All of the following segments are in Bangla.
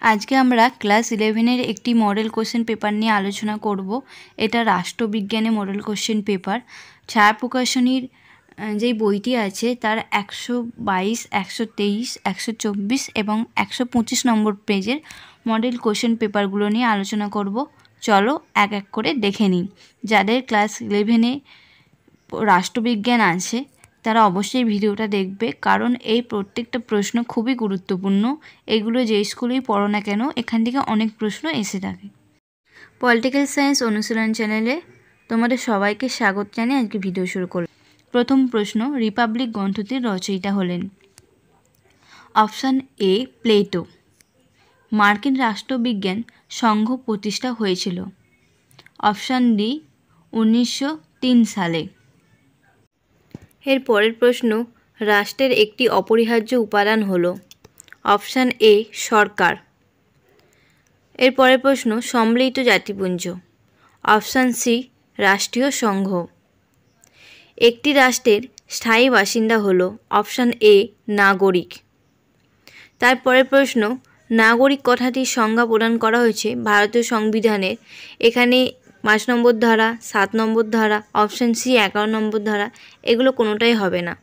আজকে আমরা ক্লাস 11-এর একটি মডেল কোশ্চেন পেপার নিয়ে আলোচনা করব। এটা রাষ্ট্রবিজ্ঞানে মডেল কোশ্চেন পেপার। ছায়া প্রকাশনীর যেই বইটি আছে তার 122, 123, 124 এবং 125 নম্বর পেজের মডেল কোশ্চেন পেপারগুলো নিয়ে আলোচনা করব। চলো এক এক করে দেখে নিই। যাদের ক্লাস 11-এ রাষ্ট্রবিজ্ঞান আছে তারা অবশ্যই ভিডিওটা দেখবে, কারণ এই প্রত্যেকটা প্রশ্ন খুবই গুরুত্বপূর্ণ। এগুলো যে স্কুলেই পড়ো না কেন এখান থেকে অনেক প্রশ্ন এসে থাকে। পলিটিক্যাল সায়েন্স অনুশীলন চ্যানেলে তোমাদের সবাইকে স্বাগত জানিয়ে আজকে ভিডিও শুরু করলাম। প্রথম প্রশ্ন, রিপাবলিক গ্রন্থটির রচয়িতা হলেন? Option A Plato. মার্কিন রাষ্ট্রবিজ্ঞান সংঘ প্রতিষ্ঠা হয়েছিল? অপশান ডি 1903 সালে। এর পরের প্রশ্ন, রাষ্ট্রের একটি অপরিহার্য উপাদান হলো? অপশান এ সরকার। এর পরের প্রশ্ন, সম্মিলিত জাতিপুঞ্জ? অপশান সি রাষ্ট্রীয় সংঘ। একটি রাষ্ট্রের স্থায়ী বাসিন্দা হলো? অপশান এ নাগরিক। তারপরের প্রশ্ন, নাগরিক কথাটির সংজ্ঞা প্রদান করা হয়েছে ভারতীয় সংবিধানের। এখানে 5 নম্বর ধারা, 7 নম্বর ধারা, অপশান সি 11 নম্বর ধারা, এগুলো কোনোটাই হবে না।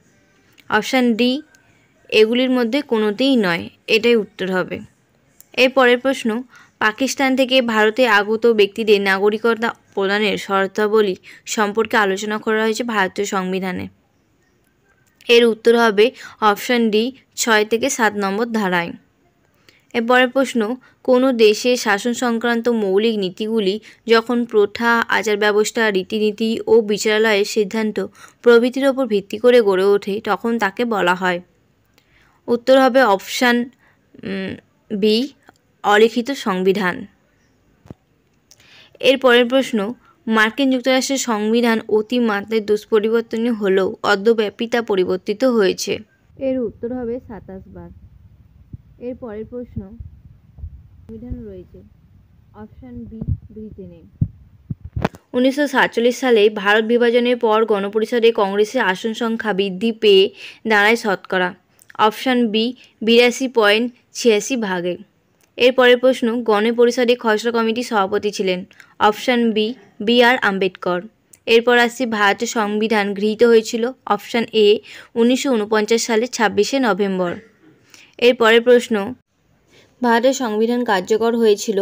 অপশান ডি এগুলির মধ্যে কোনোতেই নয়, এটাই উত্তর হবে। এর পরের প্রশ্ন, পাকিস্তান থেকে ভারতে আগত ব্যক্তিদের নাগরিকতা প্রদানের শর্তাবলী সম্পর্কে আলোচনা করা হয়েছে ভারতীয় সংবিধানে। এর উত্তর হবে অপশান ডি 6 থেকে 7 নম্বর ধারায়। এরপরের প্রশ্ন, কোনো দেশের শাসন সংক্রান্ত মৌলিক নীতিগুলি যখন প্রথা, আচার ব্যবস্থা, রীতিনীতি ও বিচারালয়ের সিদ্ধান্ত প্রভৃতির ওপর ভিত্তি করে গড়ে ওঠে তখন তাকে বলা হয়? উত্তর হবে অপশান বি অলিখিত সংবিধান। এর পরের প্রশ্ন, মার্কিন যুক্তরাষ্ট্রের সংবিধান অতিমাত্রায় দুষ্পরিবর্তনীয় হলেও অদ্যব্যাপী তা পরিবর্তিত হয়েছে? এর উত্তর হবে 27 বার। এর পরের প্রশ্ন, সংবিধান রয়েছে? অপশান বি ব্রিটেনে। 1947 সালে ভারত বিভাজনের পর গণপরিষদে কংগ্রেসের আসন সংখ্যা বৃদ্ধি পেয়ে দাঁড়ায় শতকরা? অপশান বি 82.86 ভাগে। এর পরের প্রশ্ন, গণপরিষদে খসড়া কমিটির সভাপতি ছিলেন? Option B B R. আম্বেদকর। এরপর আসছি, ভারতের সংবিধান গৃহীত হয়েছিল? অপশান এ 1949 সালের 26শে নভেম্বর। এর পরের প্রশ্ন, ভারতের সংবিধান কার্যকর হয়েছিল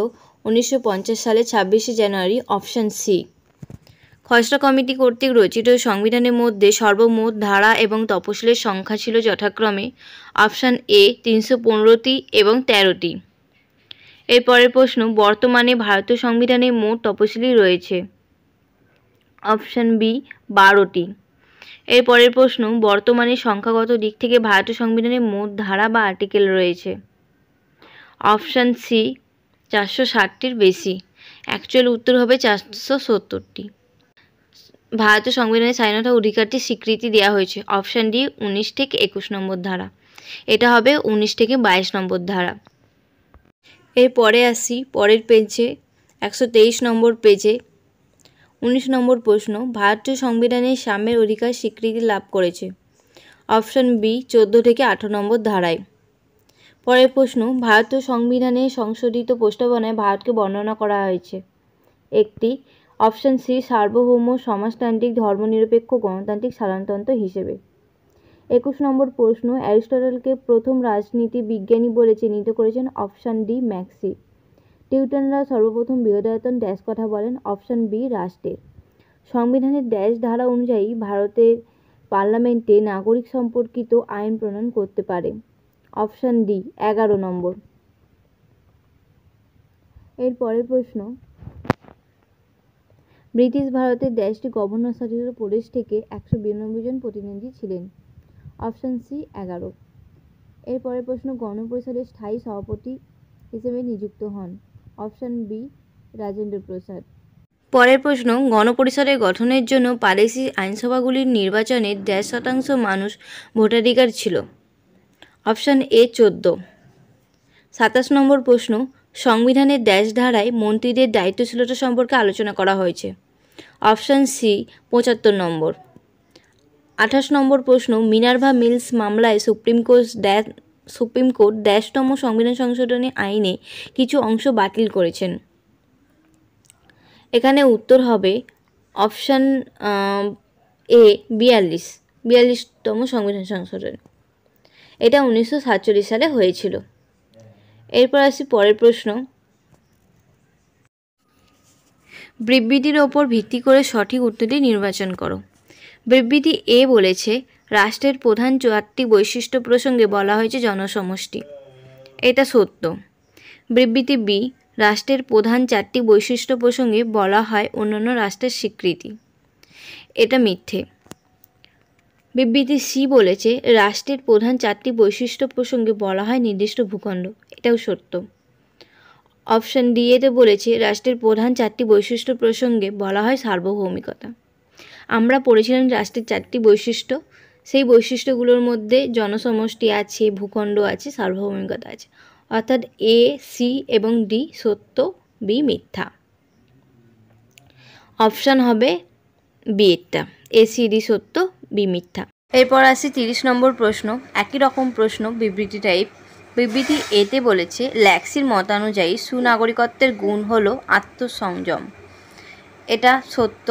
1950 সালের 26শে জানুয়ারি। Option C. খসড়া কমিটি কর্তৃক রচিত সংবিধানের মধ্যে সর্বমোট ধারা এবং তফসিলের সংখ্যা ছিল যথাক্রমে? অপশান এ 315টি এবং 13টি। এর পরের প্রশ্ন, বর্তমানে ভারতীয় সংবিধানে মোট তফসিলি রয়েছে? অপশান বি 12টি। এর পরের প্রশ্ন, বর্তমানে সংখ্যাগত দিক থেকে ভারতীয় সংবিধানে মোট ধারা বা আর্টিকেল রয়েছে? অপশান সি 460টির বেশি। অ্যাকচুয়াল উত্তর হবে 470টি। ভারতীয় সংবিধানের স্বাধীনতা অধিকারটির স্বীকৃতি দেওয়া হয়েছে? অপশান ডি 19 থেকে 21 নম্বর ধারা। এটা হবে 19 থেকে 22 নম্বর ধারা। এরপরে আসি পরের পেজে, 123 নম্বর পেজে 19 নম্বর প্রশ্ন, ভারতীয় সংবিধানের সাম্যের অধিকার স্বীকৃতি লাভ করেছে? অপশান বি 14 থেকে 18 নম্বর ধারায়। পরের প্রশ্ন, ভারতীয় সংবিধানের সংশোধিত প্রস্তাবনায় ভারতকে বর্ণনা করা হয়েছে? একটি। অপশান সি সার্বভৌম সমাজতান্ত্রিক ধর্মনিরপেক্ষ গণতান্ত্রিক সাধারণতন্ত্র হিসেবে। 21 নম্বর প্রশ্ন, অ্যারিস্টটলকে প্রথম রাজনীতি বিজ্ঞানী বলে চিহ্নিত করেছেন? Option D maxi. নিউটনরা সর্বপ্রথম বৃহদায়তন ড্যাশ কথা বলেন? অপশান বি রাষ্ট্রের। সংবিধানের ড্যাশ ধারা অনুযায়ী ভারতের পার্লামেন্টে নাগরিক সম্পর্কিত আইন প্রণয়ন করতে পারে? অপশান ডি 11 নম্বর। এর পরের প্রশ্ন, ব্রিটিশ ভারতের দেশটি গভর্নর শাসিত প্রদেশ থেকে 192 জন প্রতিনিধি ছিলেন? Option C 11। এর পরের প্রশ্ন, গণপরিষদের স্থায়ী সভাপতি হিসেবে নিযুক্ত হন? Option B Rajendra Prasad. পরের প্রশ্ন, গণপরিষদের গঠনের জন্য প্রাদেশিক আইনসভাগুলির নির্বাচনে 1% মানুষ ভোটাধিকার ছিল? Option A 14। 27 নম্বর প্রশ্ন, সংবিধানের ড্যাশ ধারায় মন্ত্রীদের দায়িত্বশীলতা সম্পর্কে আলোচনা করা হয়েছে? অপশান সি 75 নম্বর। 28 নম্বর প্রশ্ন, মিনার্ভা মিলস মামলায় supreme court dash supreme court ড্যাশতম সংবিধান সংশোধনী আইনে কিছু অংশ বাতিল করেছেন? এখানে উত্তর হবে অপশান এ 42তম সংবিধান সংশোধনী। এটা 1947 সালে হয়েছিল। এরপর আসি পরের প্রশ্ন। বিবৃতির ওপর ভিত্তি করে সঠিক উত্তরটি নির্বাচন করো। বিবৃতি এ বলেছে রাষ্ট্রের প্রধান 4টি বৈশিষ্ট্য প্রসঙ্গে বলা হয়েছে জনসমষ্টি। এটা সত্য। বিবৃতি বি রাষ্ট্রের প্রধান 4টি বৈশিষ্ট্য প্রসঙ্গে বলা হয় অন্যান্য রাষ্ট্রের স্বীকৃতি। এটা মিথ্যে। বিবৃতি সি বলেছে রাষ্ট্রের প্রধান 4টি বৈশিষ্ট্য প্রসঙ্গে বলা হয় নির্দিষ্ট ভূখণ্ড। এটাও সত্য। অপশান ডি এতে বলেছে রাষ্ট্রের প্রধান 4টি বৈশিষ্ট্য প্রসঙ্গে বলা হয় সার্বভৌমিকতা। আমরা পড়েছিলাম রাষ্ট্রের 4টি বৈশিষ্ট্য, সেই বৈশিষ্ট্যগুলোর মধ্যে জনসমষ্টি আছে, ভূখণ্ড আছে, সার্বভৌমিকতা আছে। অর্থাৎ এ, সি এবং ডি সত্য, বি মিথ্যা। অপশান হবে বি এরটা, এ সি ডি সত্য, বি মিথ্যা। এরপর আসি 30 নম্বর প্রশ্ন। একই রকম প্রশ্ন, বিবৃতি টাইপ। বিবৃতি এতে বলেছে ল্যাক্সির মতানুযায়ী সুনাগরিকত্বের গুণ হলো আত্মসংযম। এটা সত্য।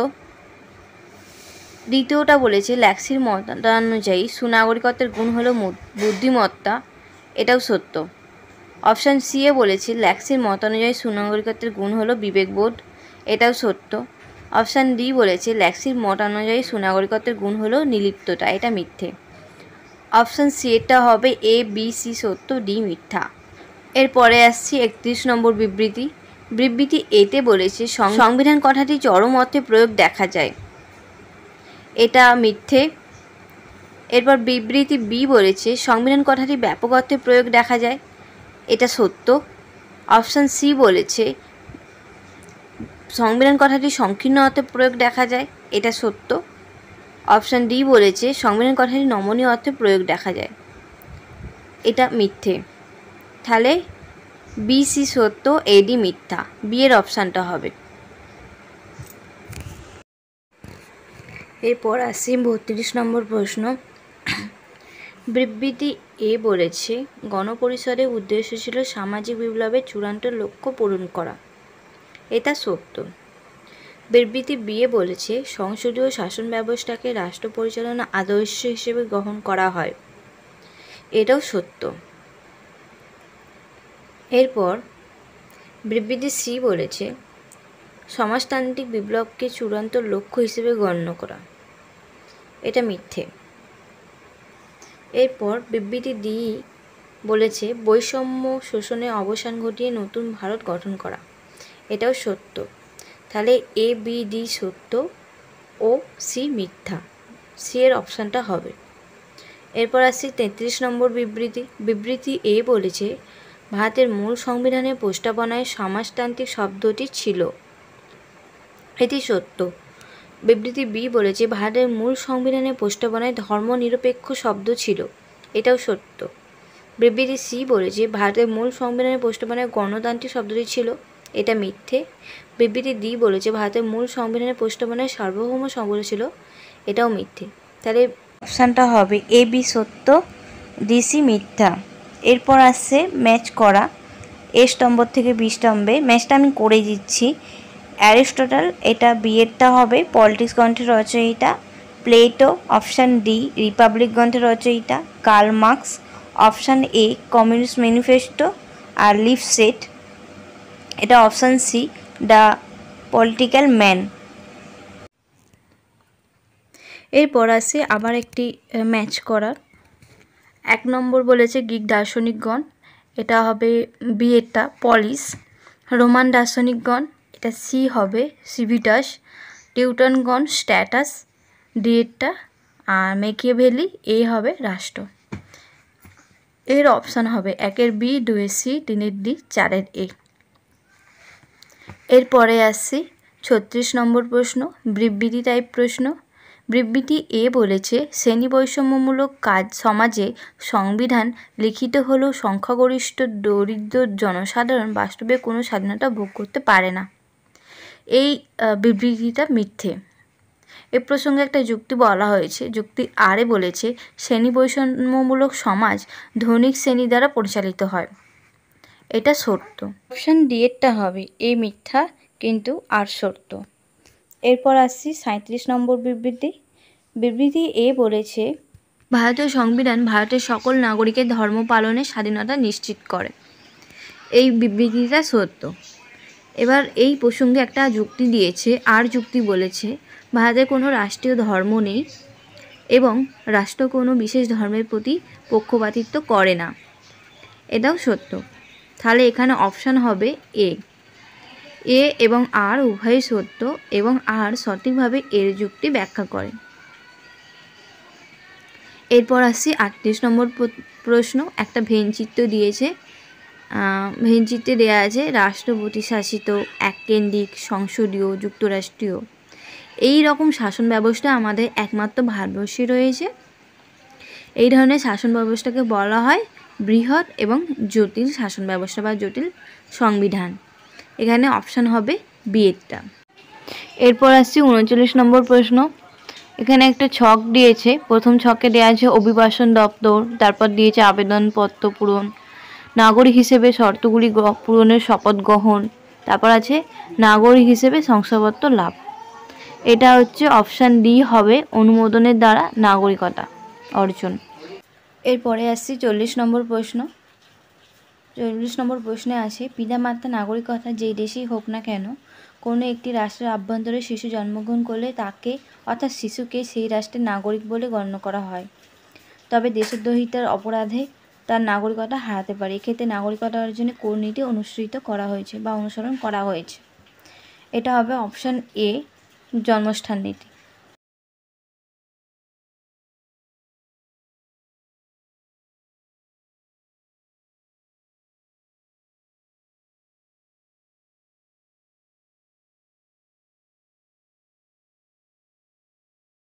দ্বিতীয়টা বলেছে ল্যাক্সির মতানুযায়ী সুনাগরিকত্বের গুণ হলো বুদ্ধিমত্তা। এটাও সত্য। অপশান সি এ বলেছে ল্যাক্সির মতানুযায়ী সুনাগরিকত্বের গুণ হলো বিবেকবোধ। এটাও সত্য। অপশান ডি বলেছে ল্যাক্সির মতানুযায়ী সুনাগরিকত্বের গুণ হলো নির্লিপ্ততা। এটা মিথ্যে। অপশান সি এটা হবে এ, বি, সি সত্য, ডি মিথ্যা। এরপরে আসছি 31 নম্বর বিবৃতি। বিবৃতি এতে বলেছে সংবিধান কথাটি চরম অর্থে প্রয়োগ দেখা যায়। এটা মিথ্যে। এরপর বিবৃতি বি বলেছে সংবিধান কথাটি ব্যাপক অর্থে প্রয়োগ দেখা যায়। এটা সত্য। অপশান সি বলেছে সংবিধান কথাটি সংকীর্ণ অর্থে প্রয়োগ দেখা যায়। এটা সত্য। অপশান ডি বলেছে সংবিধান কথাটি নমনীয় অর্থে প্রয়োগ দেখা যায়। এটা মিথ্যে। তাহলে বি সি সত্য, এডি মিথ্যা। বি এর অপশানটা হবে। এরপর আসি 32 নম্বর প্রশ্ন। বিবৃতি এ বলেছে গণপরিষদের উদ্দেশ্য ছিল সামাজিক বিপ্লবের চূড়ান্ত লক্ষ্য পূরণ করা। এটা সত্য। বিবৃতি বি এ বলেছে সংসদীয় শাসন ব্যবস্থাকে রাষ্ট্র পরিচালনা আদর্শ হিসেবে গ্রহণ করা হয়। এটাও সত্য। এরপর বিবৃতি সি বলেছে সমাজতান্ত্রিক বিপ্লবকে চূড়ান্ত লক্ষ্য হিসেবে গণ্য করা। এটা মিথ্যে। এরপর বিবৃতি ডি বলেছে বৈষম্য শোষণের অবসান ঘটিয়ে নতুন ভারত গঠন করা। এটাও সত্য। তাহলে এ, বি, ডি সত্য ও সি মিথ্যা। সি এর অপশানটা হবে। এরপর আসছি 33 নম্বর বিবৃতি। বিবৃতি এ বলেছে ভারতের মূল সংবিধানের প্রস্তাবনায় সমাজতান্ত্রিক শব্দটি ছিল। এটি সত্য। বিবৃতি বি বলেছে ভারতের মূল সংবিধানের প্রস্তাবনায় ধর্মনিরপেক্ষ শব্দ ছিল। এটাও সত্য। বিবৃতি সি বলেছে ভারতের মূল সংবিধানের প্রস্তাবনায় গণতান্ত্রিক শব্দটি ছিল। এটা মিথ্যে। বিবৃতি ডি বলেছে ভারতের মূল সংবিধানের প্রস্তাবনায় সার্বভৌম শব্দ ছিল। এটাও মিথ্যে। তাহলে অপশানটা হবে এ বি সত্য, ডি সি মিথ্যা। এরপর আসছে ম্যাচ করা এ স্তম্ভ থেকে বি স্তম্ভে। ম্যাচটা আমি করে দিচ্ছি। অ্যারিস্টটল, এটা বি এরটা হবে পলিটিক্স গ্রন্থের রচয়িতা। প্লেটো, অপশান ডি রিপাবলিক গ্রন্থের রচয়িতা। Karl Marx, option A communist manifesto. আর লিফসেট, এটা option C the political man. এরপর আসে আবার একটি ম্যাচ করার। 1 নম্বর বলেছে গ্রিক দার্শনিকগণ। এটা হবে বি এরটা পলিস। রোমান দার্শনিকগণ, এটা সি হবে সিভিটাস। টিউটনগণ স্ট্যাটাস, ডি এরটা। আর মেকিয়াভেলি, এ হবে রাষ্ট্র। এর অপশান হবে 1-এর বি, 2-এর সি, 3-এর ডি, 4-এর এ। এরপরে আসছি 36 নম্বর প্রশ্ন, বিবৃতি টাইপ প্রশ্ন। বিবৃতি এ বলেছে শ্রেণী বৈষম্যমূলক কাজ সমাজে সংবিধান লিখিত হলেও সংখ্যাগরিষ্ঠ দরিদ্র জনসাধারণ বাস্তবে কোনো স্বাধীনতা ভোগ করতে পারে না। এই বিবৃতিটা মিথ্যে। এ প্রসঙ্গে একটা যুক্তি বলা হয়েছে। যুক্তি আরে বলেছে শ্রেণী বৈষম্যমূলক সমাজ ধনিক শ্রেণী দ্বারা পরিচালিত হয়। এটা সত্য। অপশান ডি এরটা হবে, এ মিথ্যা কিন্তু আর সত্য। এরপর আসছি 37 নম্বর বিবৃতি। বিবৃতি এ বলেছে ভারতীয় সংবিধান ভারতের সকল নাগরিকের ধর্ম পালনের স্বাধীনতা নিশ্চিত করে। এই বিবৃতিটা সত্য। এবার এই প্রসঙ্গে একটা যুক্তি দিয়েছে, আর যুক্তি বলেছে ভারতের কোনো রাষ্ট্রীয় ধর্ম নেই এবং রাষ্ট্র কোনো বিশেষ ধর্মের প্রতি পক্ষপাতিত্ব করে না। এটাও সত্য। তাহলে এখানে অপশান হবে এ এবং আর উভয়ই সত্য এবং আর সঠিকভাবে এর যুক্তি ব্যাখ্যা করে। এরপর আসছি 38 নম্বর প্রশ্ন। একটা ভেনচিত্র দিয়েছে। ভেনচিত্রে দেওয়া আছে রাষ্ট্রপতি শাসিত এককেন্দ্রিক সংসদীয় যুক্তরাষ্ট্রীয় এই রকম শাসন ব্যবস্থা আমাদের একমাত্র ভারতবর্ষে রয়েছে। এই ধরনের শাসন ব্যবস্থাকে বলা হয় বৃহৎ এবং জটিল শাসন ব্যবস্থা বা জটিল সংবিধান। এখানে অপশান হবে বিয়েরটা। এরপর আসছি 39 নম্বর প্রশ্ন। এখানে একটা ছক দিয়েছে। প্রথম ছকে দেওয়া আছে অভিবাসন দপ্তর, তারপর দিয়েছে আবেদনপত্র পূরণ, নাগরিক হিসেবে শর্তগুলি পূরণের শপথ গ্রহণ, তারপর আছে নাগরিক হিসেবে শংসাপত্র লাভ। এটা হচ্ছে অপশান ডি হবে অনুমোদনের দ্বারা নাগরিকতা অর্জন। এরপরে আসছি 40 নম্বর প্রশ্ন। 40 নম্বর প্রশ্নে আছে পিতামাতা নাগরিকতা যেই দেশেই হোক না কেন কোনো একটি রাষ্ট্রের আভ্যন্তরে শিশু জন্মগ্রহণ করলে তাকে অর্থাৎ শিশুকে সেই রাষ্ট্রের নাগরিক বলে গণ্য করা হয়, তবে দেশদ্রোহিতার অপরাধে তার নাগরিকতা হারাতে পারে। এক্ষেত্রে নাগরিকতা অর্জনে কোন নীতি অনুসৃত করা হয়েছে বা অনুসরণ করা হয়েছে? এটা হবে অপশান এ জন্মস্থান নীতি।